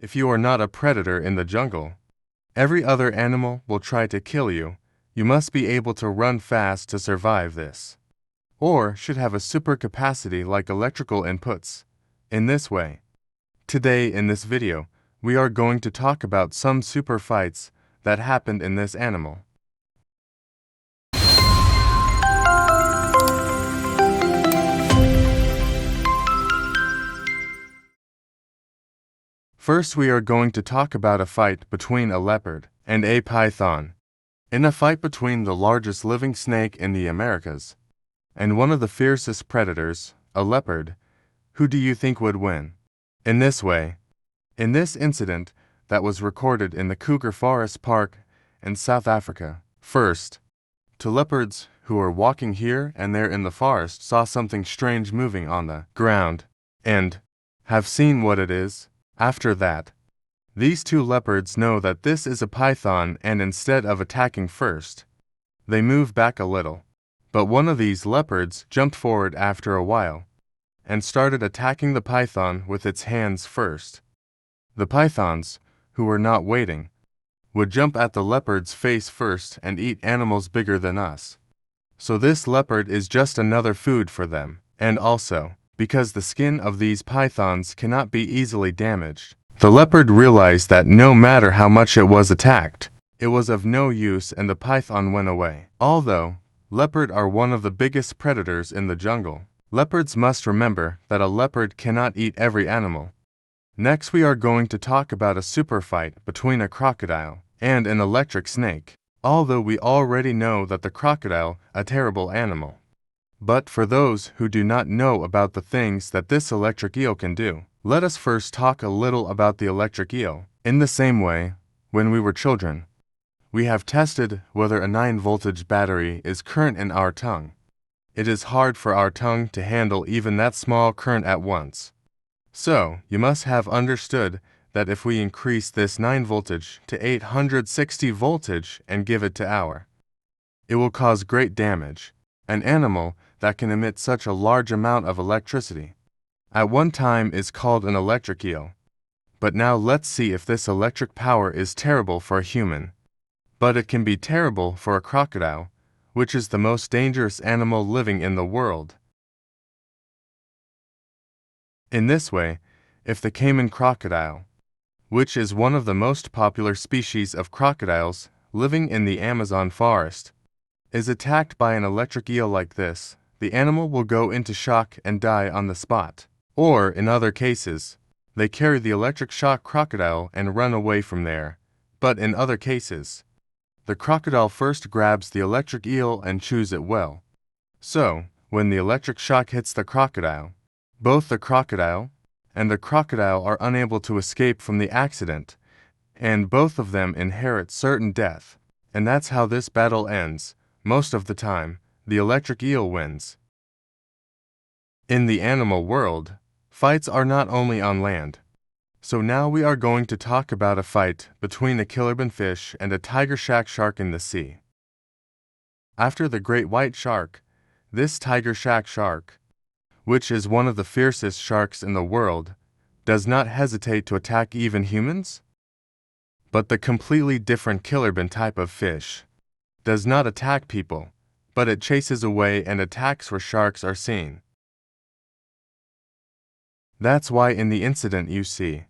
If you are not a predator in the jungle, every other animal will try to kill you. You must be able to run fast to survive this, or should have a super capacity like electrical inputs. In this way, today in this video, we are going to talk about some super fights that happened in this animal. First, we are going to talk about a fight between a leopard and a python. In a fight between the largest living snake in the Americas and one of the fiercest predators, a leopard, who do you think would win? In this way, in this incident that was recorded in the Kruger Forest Park in South Africa. First, two leopards who were walking here and there in the forest saw something strange moving on the ground and have seen what it is. After that, these two leopards know that this is a python, and instead of attacking first, they move back a little. But one of these leopards jumped forward after a while and started attacking the python with its hands first. The pythons, who were not waiting, would jump at the leopard's face first and eat animals bigger than us. So this leopard is just another food for them, and also, because the skin of these pythons cannot be easily damaged, the leopard realized that no matter how much it was attacked, it was of no use, and the python went away. Although leopards are one of the biggest predators in the jungle, leopards must remember that a leopard cannot eat every animal. Next, we are going to talk about a super fight between a crocodile and an electric snake. Although we already know that the crocodile, a terrible animal. But for those who do not know about the things that this electric eel can do, let us first talk a little about the electric eel. In the same way, when we were children, we have tested whether a 9-voltage battery is current in our tongue. It is hard for our tongue to handle even that small current at once. So, you must have understood that if we increase this 9 voltage to 860 voltage and give it to it will cause great damage. An animal that can emit such a large amount of electricity at one time is called an electric eel. But now let's see if this electric power is terrible for a human. But it can be terrible for a crocodile, which is the most dangerous animal living in the world. In this way, if the caiman crocodile, which is one of the most popular species of crocodiles living in the Amazon forest, is attacked by an electric eel like this, the animal will go into shock and die on the spot. Or, in other cases, they carry the electric shock crocodile and run away from there. But in other cases, the crocodile first grabs the electric eel and chews it well. So, when the electric shock hits the crocodile, both the crocodile and the crocodile are unable to escape from the accident, and both of them inherit certain death. And that's how this battle ends. Most of the time, the electric eel wins. In the animal world, fights are not only on land. So now we are going to talk about a fight between a killerban fish and a tiger shark in the sea. After the great white shark, this tiger shark, which is one of the fiercest sharks in the world, does not hesitate to attack even humans. But the completely different killerban type of fish does not attack people, but it chases away and attacks where sharks are seen. That's why in the incident you see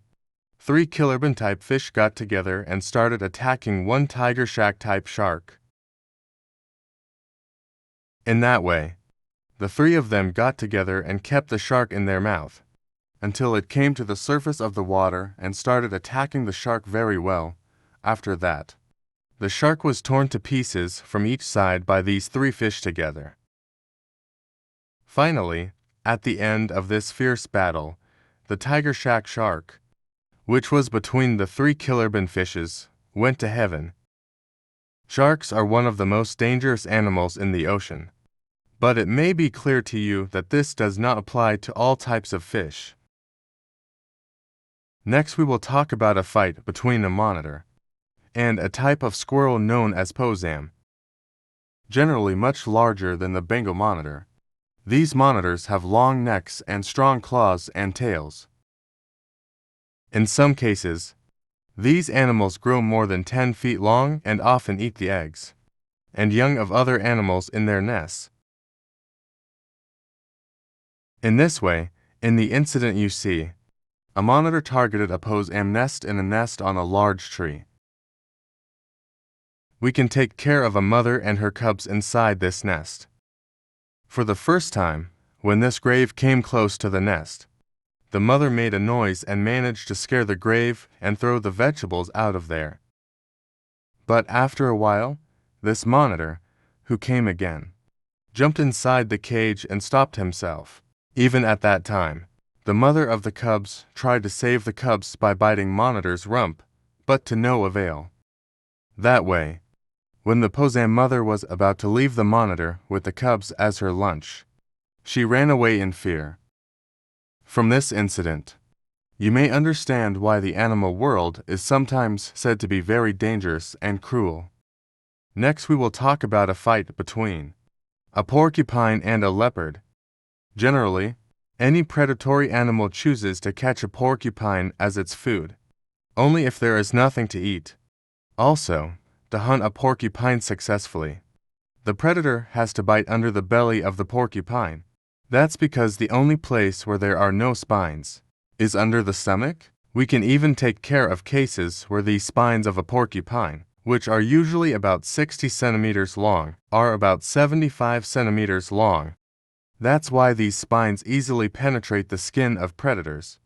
3 killerban type fish got together and started attacking one tiger type shark. In that way, the 3 of them got together and kept the shark in their mouth until it came to the surface of the water and started attacking the shark very well. After that, the shark was torn to pieces from each side by these 3 fish together. Finally, at the end of this fierce battle, the tiger shark, which was between the 3 killerban fishes, went to heaven. Sharks are one of the most dangerous animals in the ocean. But it may be clear to you that this does not apply to all types of fish. Next, we will talk about a fight between a monitor and a type of squirrel known as possum, generally much larger than the Bengal monitor. These monitors have long necks and strong claws and tails. In some cases, these animals grow more than 10 feet long and often eat the eggs and young of other animals in their nests. In this way, in the incident you see, a monitor targeted a possum nest in a nest on a large tree. We can take care of a mother and her cubs inside this nest. For the first time, when this grave came close to the nest, the mother made a noise and managed to scare the grave and throw the vegetables out of there. But after a while, this monitor, who came again, jumped inside the cage and stopped himself. Even at that time, the mother of the cubs tried to save the cubs by biting Monitor's rump, but to no avail. That way, when the possum mother was about to leave the monitor with the cubs as her lunch, she ran away in fear. From this incident, you may understand why the animal world is sometimes said to be very dangerous and cruel. Next, we will talk about a fight between a porcupine and a leopard. Generally, any predatory animal chooses to catch a porcupine as its food, only if there is nothing to eat. Also, to hunt a porcupine successfully, the predator has to bite under the belly of the porcupine. That's because the only place where there are no spines is under the stomach. We can even take care of cases where these spines of a porcupine, which are usually about 60 centimeters long, are about 75 centimeters long. That's why these spines easily penetrate the skin of predators,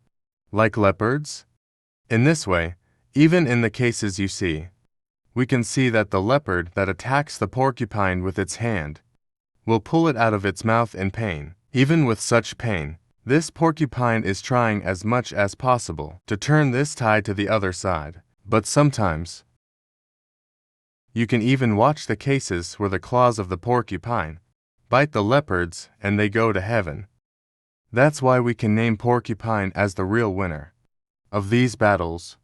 like leopards. In this way, even in the cases you see, we can see that the leopard that attacks the porcupine with its hand will pull it out of its mouth in pain. Even with such pain, this porcupine is trying as much as possible to turn this tie to the other side. But sometimes, you can even watch the cases where the claws of the porcupine bite the leopards and they go to heaven. That's why we can name porcupine as the real winner of these battles.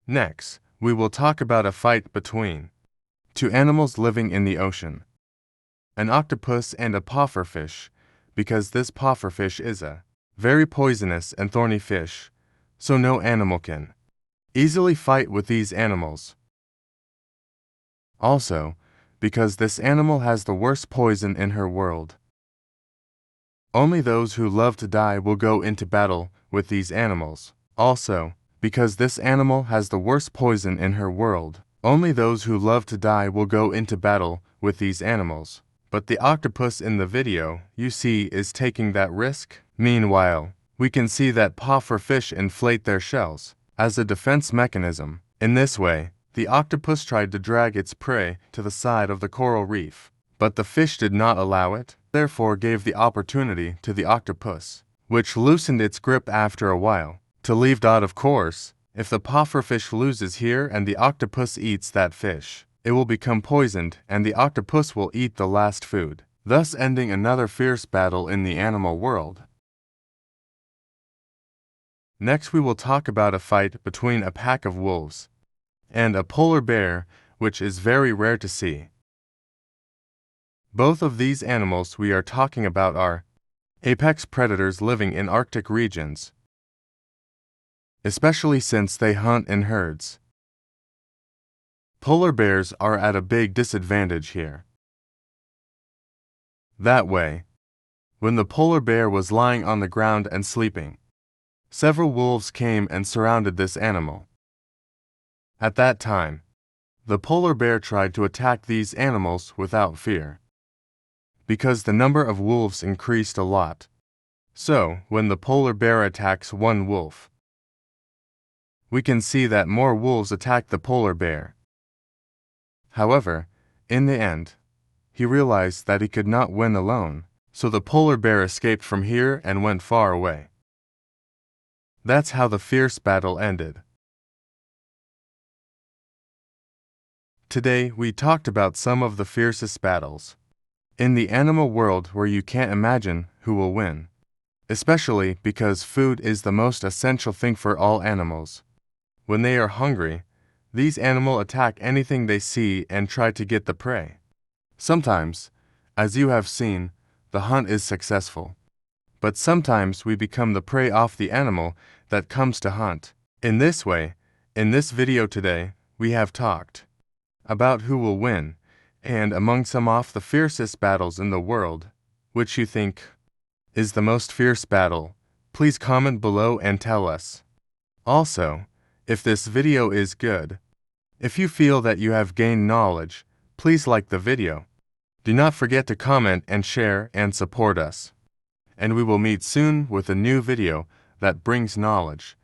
Next, we will talk about a fight between two animals living in the ocean, an octopus and a pufferfish, because this pufferfish is a very poisonous and thorny fish, so no animal can easily fight with these animals. Also, because this animal has the worst poison in her world. Only those who love to die will go into battle with these animals. Also, because this animal has the worst poison in her world, only those who love to die will go into battle with these animals. But the octopus in the video you see is taking that risk. Meanwhile, we can see that pufferfish inflate their shells as a defense mechanism. In this way, the octopus tried to drag its prey to the side of the coral reef, but the fish did not allow it, therefore gave the opportunity to the octopus, which loosened its grip after a while, to leave. Of course, if the pufferfish loses here and the octopus eats that fish, it will become poisoned and the octopus will eat the last food, thus ending another fierce battle in the animal world. Next, we will talk about a fight between a pack of wolves and a polar bear, which is very rare to see. Both of these animals we are talking about are apex predators living in Arctic regions, especially since they hunt in herds. Polar bears are at a big disadvantage here. That way, when the polar bear was lying on the ground and sleeping, several wolves came and surrounded this animal. At that time, the polar bear tried to attack these animals without fear, because the number of wolves increased a lot. So, when the polar bear attacks one wolf, we can see that more wolves attack the polar bear. However, in the end, he realized that he could not win alone, so the polar bear escaped from here and went far away. That's how the fierce battle ended. Today, we talked about some of the fiercest battles in the animal world where you can't imagine who will win, especially because food is the most essential thing for all animals. When they are hungry, these animals attack anything they see and try to get the prey. Sometimes, as you have seen, the hunt is successful, but sometimes we become the prey of the animal that comes to hunt. In this way, in this video today, we have talked about who will win, and among some of the fiercest battles in the world, which you think is the most fierce battle, please comment below and tell us. Also, if this video is good, if you feel that you have gained knowledge, please like the video. Do not forget to comment and share and support us. And we will meet soon with a new video that brings knowledge